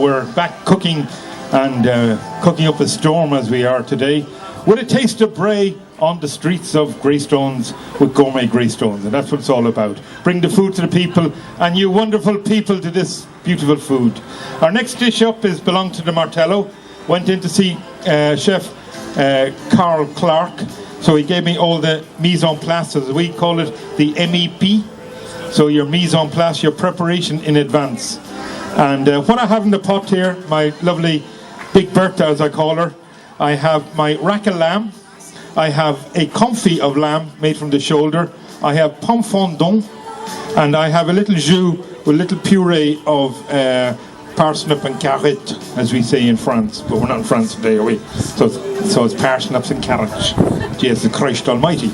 We're back cooking and cooking up a storm as we are today with a taste of bray on the streets of Greystones with Gourmet Greystones, and that's what it's all about. Bring the food to the people and you wonderful people to this beautiful food. Our next dish up is belonged to the Martello. Went in to see Chef Carl Clark, so he gave me all the mise en place, as we call it, the MEP. So your mise en place, your preparation in advance. And what I have in the pot here, my lovely Big Bertha as I call her, I have my rack of lamb, I have a confit of lamb made from the shoulder, I have pomme fondant, and I have a little jus with a little puree of parsnip and carrot, as we say in France, but we're not in France today, are we? So it's parsnips and carrots. Jesus Christ Almighty.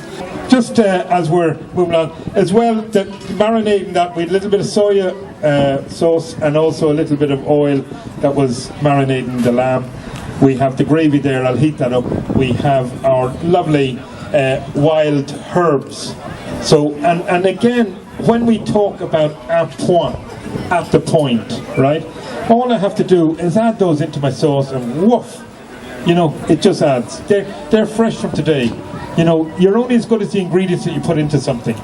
Just as we're moving on, as well, marinating that with a little bit of soya sauce and also a little bit of oil that was marinating the lamb. We have the gravy there, I'll heat that up. We have our lovely wild herbs. So, and again, when we talk about at the point, right? All I have to do is add those into my sauce and woof, you know, it just adds. They're fresh from today. You know, you're only as good as the ingredients that you put into something.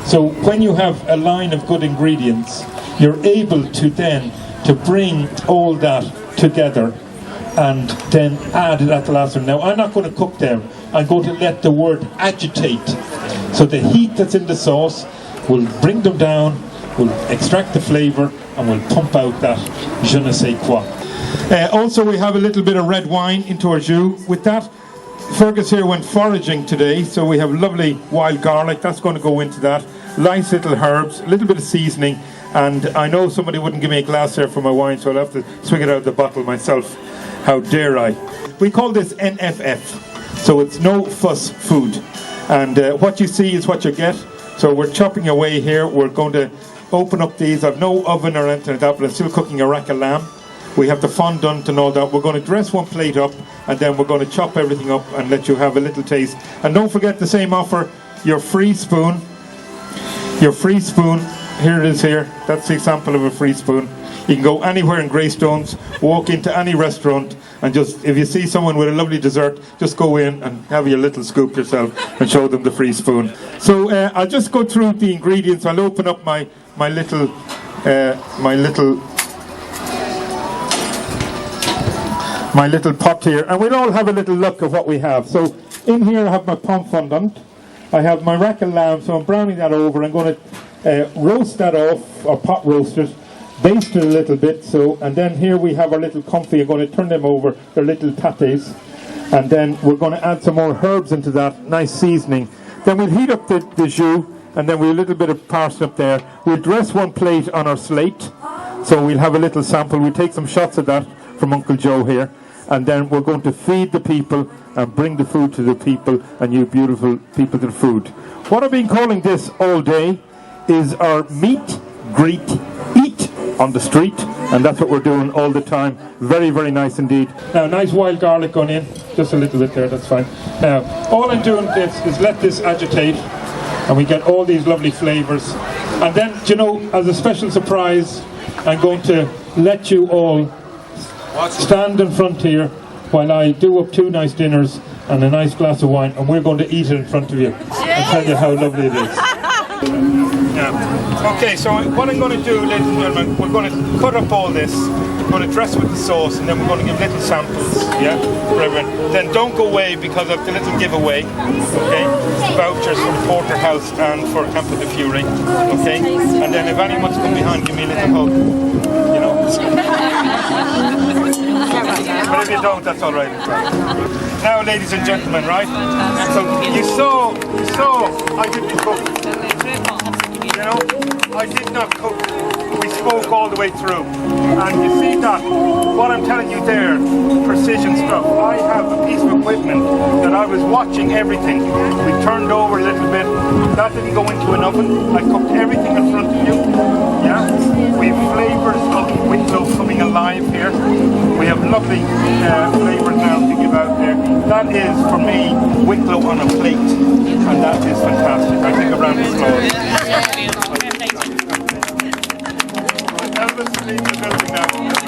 So when you have a line of good ingredients, you're able to then to bring all that together and then add it at the last one. Now, I'm not going to cook them. I'm going to let the word agitate. So the heat that's in the sauce will bring them down, will extract the flavour, and will pump out that je ne sais quoi. Also, we have a little bit of red wine into our jus. With that, Fergus here went foraging today, so we have lovely wild garlic. That's going to go into that. Nice little herbs, a little bit of seasoning, and I know somebody wouldn't give me a glass there for my wine, so I'll have to swing it out of the bottle myself. How dare I? We call this NFF, so it's no fuss food. And what you see is what you get. So we're chopping away here. We're going to open up these. I've no oven or anything like that, but I'm still cooking a rack of lamb. We have the fondant and all that. We're going to dress one plate up, and then we're going to chop everything up and let you have a little taste. And don't forget the same offer, your free spoon. Your free spoon, here it is here. That's the example of a free spoon. You can go anywhere in Greystones, walk into any restaurant, and just, if you see someone with a lovely dessert, just go in and have your little scoop yourself and show them the free spoon. So I'll just go through the ingredients. I'll open up my little pot here, and we'll all have a little look at what we have. So in here I have my pomme fondant, I have my rack of lamb, so I'm browning that over. I'm going to roast that off, or pot roast it, baste it a little bit. So, and then here we have our little confit. I'm going to turn them over, they're little pâtés, and then we're going to add some more herbs into that, nice seasoning. Then we'll heat up the jus, and then we'll a little bit of parsnip there. We'll dress one plate on our slate, so we'll have a little sample. We'll take some shots of that from Uncle Joe here, and then we're going to feed the people and bring the food to the people, and you beautiful people to the food. What I've been calling this all day is our meet, greet, eat on the street, and that's what we're doing all the time. Very, very nice indeed. Now, nice wild garlic gone in, just a little bit there, that's fine. Now, all I'm doing this is let this agitate, and we get all these lovely flavours. And then, you know, as a special surprise, I'm going to let you all stand in front here while I do up two nice dinners and a nice glass of wine, and we're going to eat it in front of you and tell you how lovely it is. Yeah. Okay, so what I'm going to do, ladies and gentlemen, we're going to cut up all this, we're going to dress with the sauce, and then we're going to give little samples, yeah, for everyone. Then don't go away because of the little giveaway, okay, vouchers for the Porterhouse and for Campo de Fury, okay, and then if anyone's come behind, give me a little hug, you know. But if you don't, that's all right. Now, ladies and gentlemen, right? So you saw, I didn't cook. You know, I did not cook. We spoke all the way through. And you see that, what I'm telling you there, precision stuff. I have a piece of equipment that I was watching everything. We turned over a little bit. That didn't go into an oven. I cooked everything in front of you. Yeah? We have flavours of Wicklow coming alive here. We have lovely flavours now to give out there. That is, for me, Wicklow on a plate. And that is fantastic. I think a round of applause. Elvis, leave the building now.